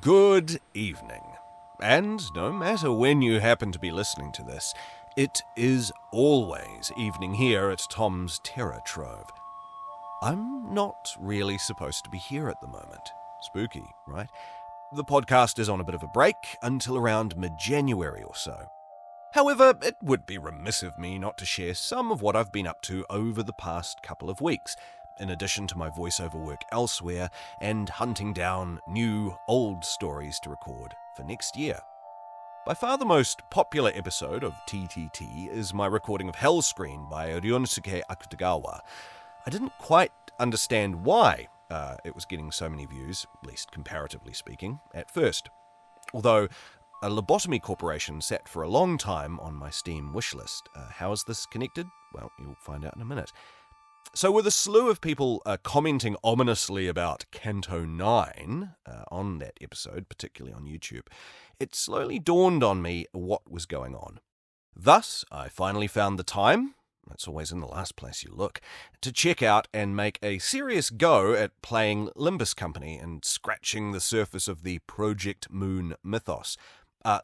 Good evening. And no matter when you happen to be listening to this, it is always evening here at Tom's Terror Trove. I'm not really supposed to be here at the moment. Spooky, right? The podcast is on a bit of a break until around mid-January or so. However, it would be remiss of me not to share some of what I've been up to over the past couple of weeks, in addition to my voiceover work elsewhere and hunting down new, old stories to record for next year. By far the most popular episode of TTT is my recording of Hellscreen by Ryunosuke Akutagawa. I didn't quite understand why it was getting so many views, at least comparatively speaking, at first. Although a lobotomy corporation sat for a long time on my Steam wishlist. How is this connected? Well, you'll find out in a minute. So with a slew of people commenting ominously about Canto 9 on that episode, particularly on YouTube, it slowly dawned on me what was going on. Thus, I finally found the time, that's always in the last place you look, to check out and make a serious go at playing Limbus Company and scratching the surface of the Project Moon mythos.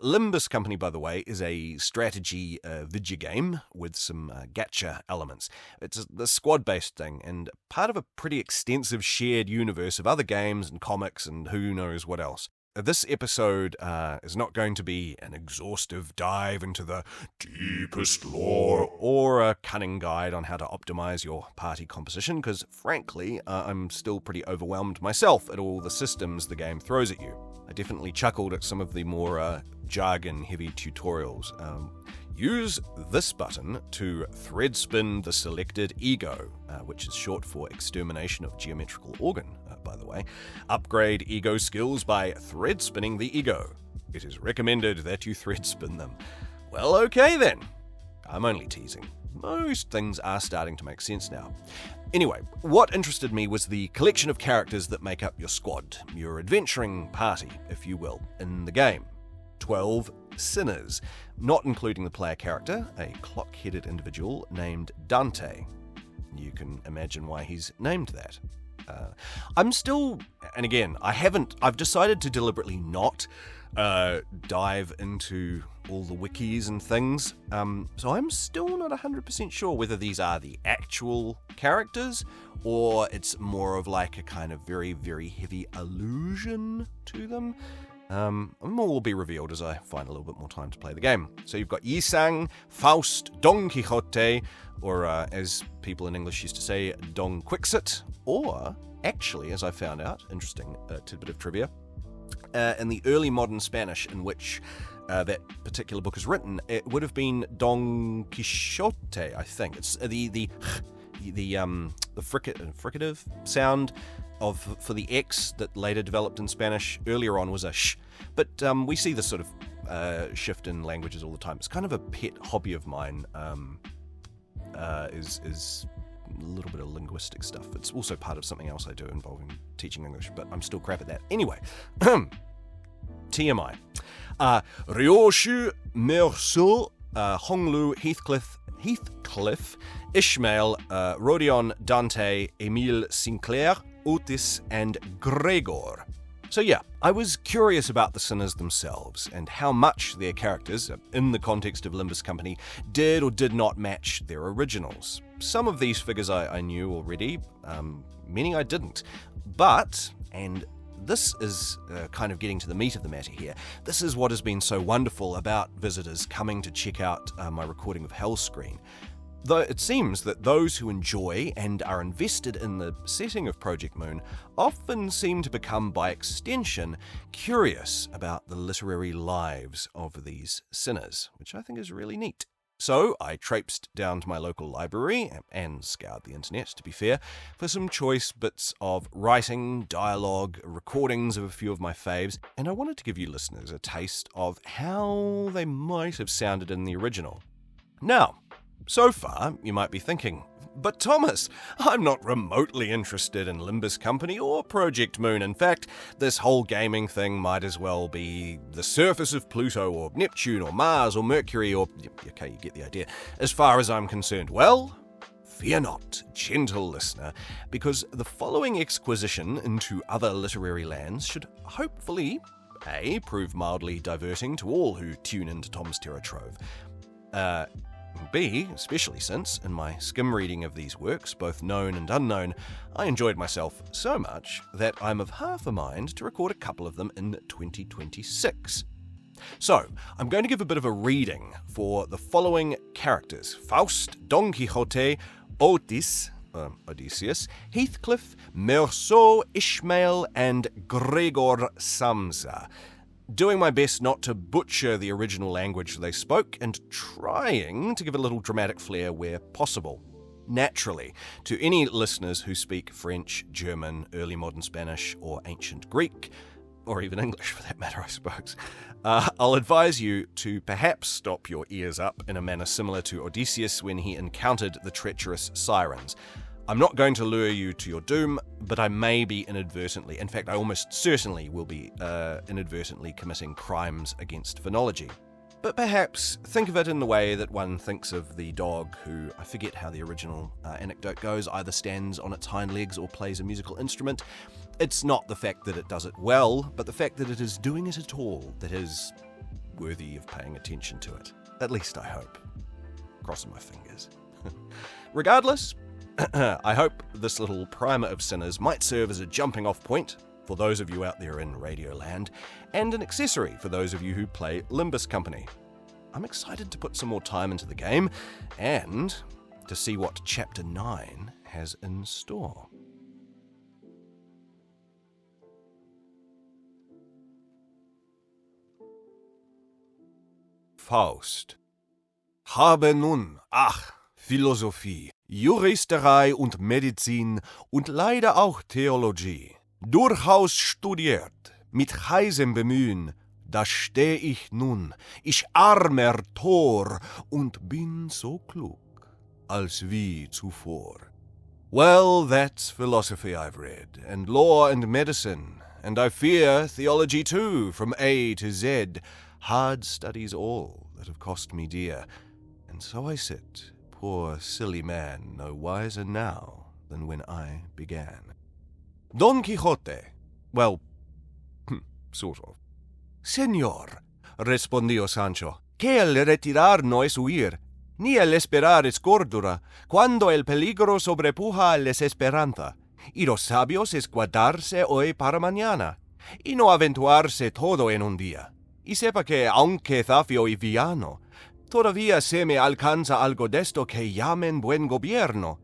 Limbus Company, by the way, is a strategy video game with some gacha elements. It's the squad-based thing, and part of a pretty extensive shared universe of other games and comics and who knows what else. This episode is not going to be an exhaustive dive into the deepest lore or a cunning guide on how to optimize your party composition, because frankly, I'm still pretty overwhelmed myself at all the systems the game throws at you. I definitely chuckled at some of the more jargon-heavy tutorials. Use this button to thread spin the selected ego, which is short for extermination of geometrical organ, by the way. Upgrade ego skills by thread spinning the ego. It is recommended that you thread spin them. Well, okay then. I'm only teasing. Most things are starting to make sense now. Anyway, what interested me was the collection of characters that make up your squad, your adventuring party, if you will, in the game. 12 sinners, not including the player character, a clock-headed individual named Dante. You can imagine why he's named that. I'm still, and again, I've decided to deliberately not dive into all the wikis and things, so I'm still not 100% sure whether these are the actual characters, or it's more of like a kind of very, very heavy allusion to them. More will be revealed as I find a little bit more time to play the game. So you've got Yisang, Faust, Don Quixote, or as people in English used to say, Don Quixote, or actually, as I found out, interesting tidbit of trivia, in the early modern Spanish in which that particular book is written, it would have been Don Quixote, I think. It's the fricative sound for the X that later developed in Spanish earlier on was a sh, but we see this sort of shift in languages all the time. It's kind of a pet hobby of mine, is a little bit of linguistic stuff. It's also part of something else I do involving teaching English, but I'm still crap at that. Anyway, TMI. Ryoshu, Merceau, Honglu, Heathcliff, Ishmael, Rodion, Dante, Emile Sinclair, Otis, and Gregor. So yeah, I was curious about the sinners themselves and how much their characters, in the context of Limbus Company, did or did not match their originals. Some of these figures I knew already, many I didn't. But, and this is kind of getting to the meat of the matter here, this is what has been so wonderful about visitors coming to check out my recording of Hellscreen. Though it seems that those who enjoy and are invested in the setting of Project Moon often seem to become, by extension, curious about the literary lives of these sinners, which I think is really neat. So I traipsed down to my local library, and scoured the internet, to be fair, for some choice bits of writing, dialogue, recordings of a few of my faves, and I wanted to give you listeners a taste of how they might have sounded in the original. Now, so far, you might be thinking, but Thomas, I'm not remotely interested in Limbus Company or Project Moon. In fact, this whole gaming thing might as well be the surface of Pluto or Neptune or Mars or Mercury or... Okay, you get the idea. As far as I'm concerned, well, fear not, gentle listener, because the following exquisition into other literary lands should hopefully A, prove mildly diverting to all who tune into Tom's Terror Trove. B, especially since, in my skim reading of these works, both known and unknown, I enjoyed myself so much that I'm of half a mind to record a couple of them in 2026. So, I'm going to give a bit of a reading for the following characters: Faust, Don Quixote, Odysseus, Heathcliff, Meursault, Ishmael, and Gregor Samsa. Doing my best not to butcher the original language they spoke, and trying to give a little dramatic flair where possible. Naturally, to any listeners who speak French, German, early modern Spanish, or ancient Greek, or even English for that matter, I suppose, I'll advise you to perhaps stop your ears up in a manner similar to Odysseus when he encountered the treacherous sirens. I'm not going to lure you to your doom, but I may be inadvertently, in fact I almost certainly will be inadvertently committing crimes against phonology. But perhaps think of it in the way that one thinks of the dog who, I forget how the original anecdote goes, either stands on its hind legs or plays a musical instrument. It's not the fact that it does it well, but the fact that it is doing it at all that is worthy of paying attention to it. At least I hope. Crossing my fingers. Regardless, I hope this little primer of sinners might serve as a jumping-off point for those of you out there in Radioland, and an accessory for those of you who play Limbus Company. I'm excited to put some more time into the game, and to see what Chapter 9 has in store. Faust. Habe nun, Philosophie, Juristerei und Medizin und leider auch Theologie durchaus studiert, mit heißem Bemühen, da steh ich nun, ich armer Tor, und bin so klug, als wie zuvor. Well, that's philosophy I've read, and law and medicine, and I fear theology too, from A to Z, hard studies all that have cost me dear, and so I sit, poor silly man, no wiser now than when I began. Don Quixote, well, sort of. Señor, respondió Sancho, que el retirar no es huir, ni el esperar es cordura, cuando el peligro sobrepuja la esperanza, y los sabios es guardarse hoy para mañana, y no aventurarse todo en un día. Y sepa que, aunque zafio y villano, todavía se me alcanza algo de esto que llamen buen gobierno.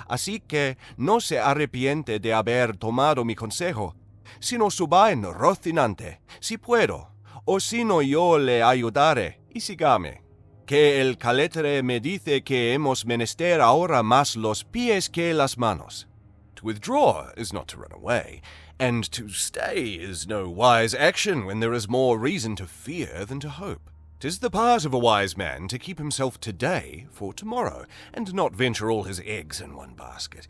Así que no se arrepiente de haber tomado mi consejo, sino suba en Rocinante, si puedo, o si no yo le ayudaré, y sígame, que el caletre me dice que hemos menester ahora más los pies que las manos. To withdraw is not to run away, and to stay is no wise action when there is more reason to fear than to hope. 'Tis the part of a wise man to keep himself today for tomorrow, and not venture all his eggs in one basket.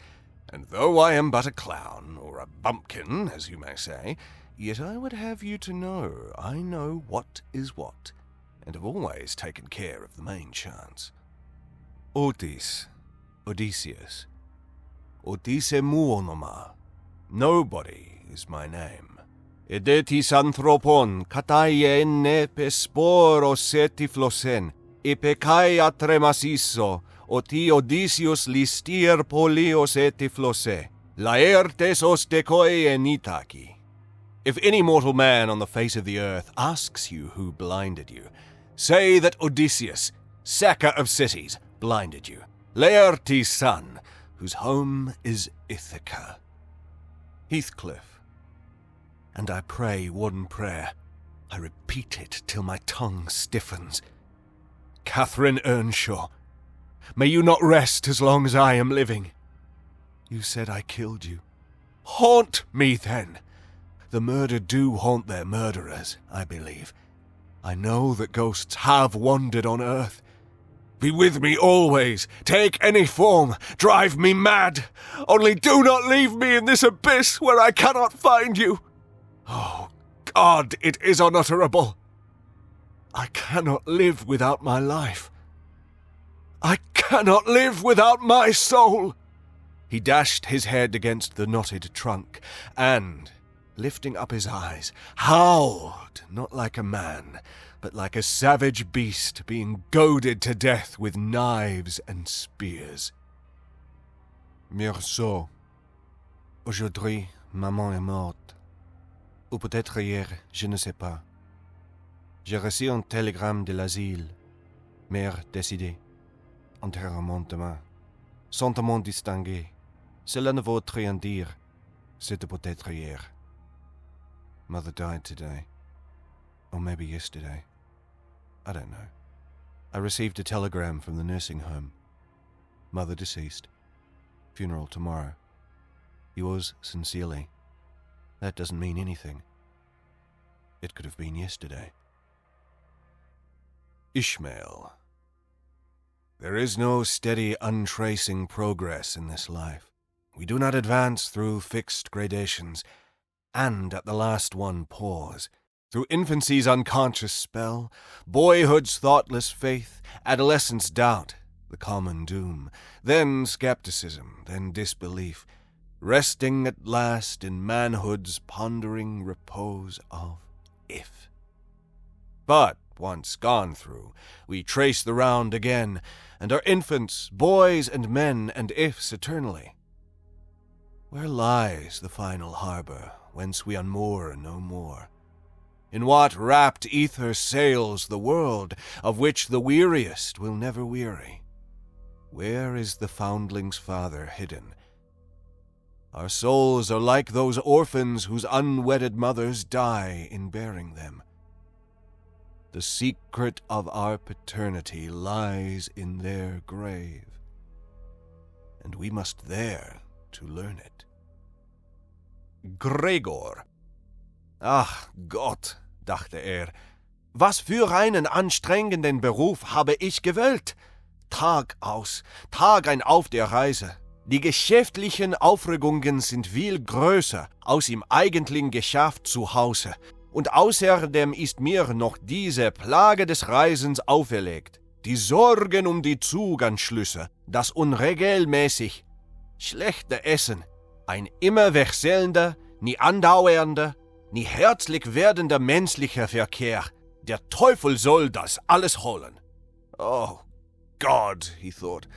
And though I am but a clown, or a bumpkin, as you may say, yet I would have you to know I know what is what, and have always taken care of the main chance. Odysseus. Odysse muonoma. Nobody is my name. Edetis anthropon, kataie en nepes sporos setiflosen, epecai atremasisso, oti Odysseus listier polios etiflose, laertes ostekoi en Itaki. If any mortal man on the face of the earth asks you who blinded you, say that Odysseus, sacker of cities, blinded you, Laertes' son, whose home is Ithaca. Heathcliff. And I pray one prayer. I repeat it till my tongue stiffens. Catherine Earnshaw, may you not rest as long as I am living. You said I killed you. Haunt me then. The murdered do haunt their murderers, I believe. I know that ghosts have wandered on earth. Be with me always. Take any form. Drive me mad. Only do not leave me in this abyss where I cannot find you. Oh, God, it is unutterable. I cannot live without my life. I cannot live without my soul. He dashed his head against the knotted trunk, and, lifting up his eyes, how not like a man, but like a savage beast being goaded to death with knives and spears. Meursault. Aujourd'hui, maman est morte. Ou peut-être hier, je ne sais pas. J'ai reçu un télégramme de l'asile. Mère décidée. Enterrement demain. Sentement distingué. Cela ne vaut rien dire. C'était peut-être hier. Mother died today. Or maybe yesterday. I don't know. I received a telegram from the nursing home. Mother deceased. Funeral tomorrow. Yours sincerely. That doesn't mean anything. It could have been yesterday. Ishmael. There is no steady, untracing progress in this life. We do not advance through fixed gradations, and at the last one pause, through infancy's unconscious spell, boyhood's thoughtless faith, adolescence doubt, the common doom, then skepticism, then disbelief, resting at last in manhood's pondering repose of if. But once gone through, we trace the round again, and are infants, boys and men, and ifs eternally. Where lies the final harbor, whence we unmoor no more? In what rapt ether sails the world, of which the weariest will never weary? Where is the foundling's father hidden? Our souls are like those orphans whose unwedded mothers die in bearing them. The secret of our paternity lies in their grave, and we must there to learn it. Gregor. Ach Gott, dachte was für einen anstrengenden Beruf habe ich gewählt. Tag aus, Tag ein auf der Reise. Die geschäftlichen Aufregungen sind viel größer als im eigentlichen Geschäft zu Hause. Und außerdem ist mir noch diese Plage des Reisens auferlegt. Die Sorgen um die Zuganschlüsse, das unregelmäßig schlechte Essen, ein immer wechselnder, nie andauernder, nie herzlich werdender menschlicher Verkehr. Der Teufel soll das alles holen. Oh, God, he thought.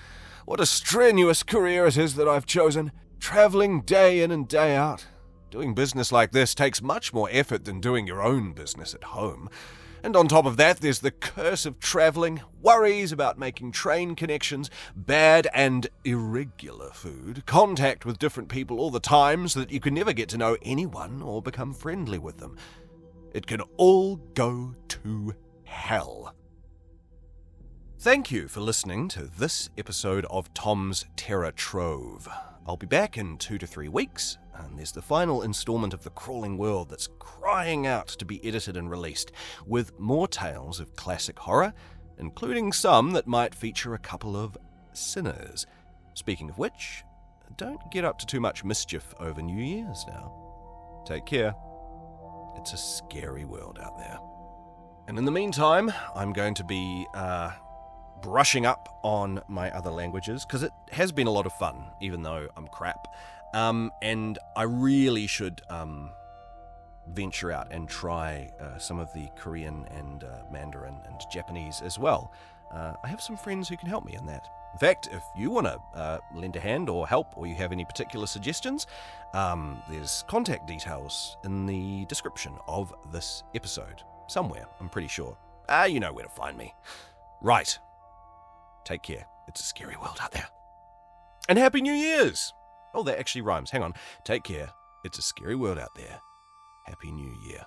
What a strenuous career it is that I've chosen. Traveling day in and day out. Doing business like this takes much more effort than doing your own business at home. And on top of that, there's the curse of traveling, worries about making train connections, bad and irregular food, contact with different people all the time so that you can never get to know anyone or become friendly with them. It can all go to hell. Thank you for listening to this episode of Tom's Terror Trove. I'll be back in 2 to 3 weeks, and there's the final installment of The Crawling World that's crying out to be edited and released, with more tales of classic horror, including some that might feature a couple of sinners. Speaking of which, don't get up to too much mischief over New Year's now. Take care. It's a scary world out there. And in the meantime, I'm going to be brushing up on my other languages, because it has been a lot of fun, even though I'm crap. And I really should venture out and try some of the Korean and Mandarin and Japanese as well. I have some friends who can help me in that. In fact, if you want to lend a hand or help, or you have any particular suggestions, there's contact details in the description of this episode. Somewhere, I'm pretty sure. You know where to find me. Right. Take care. It's a scary world out there. And Happy New Year's! Oh, that actually rhymes. Hang on. Take care. It's a scary world out there. Happy New Year.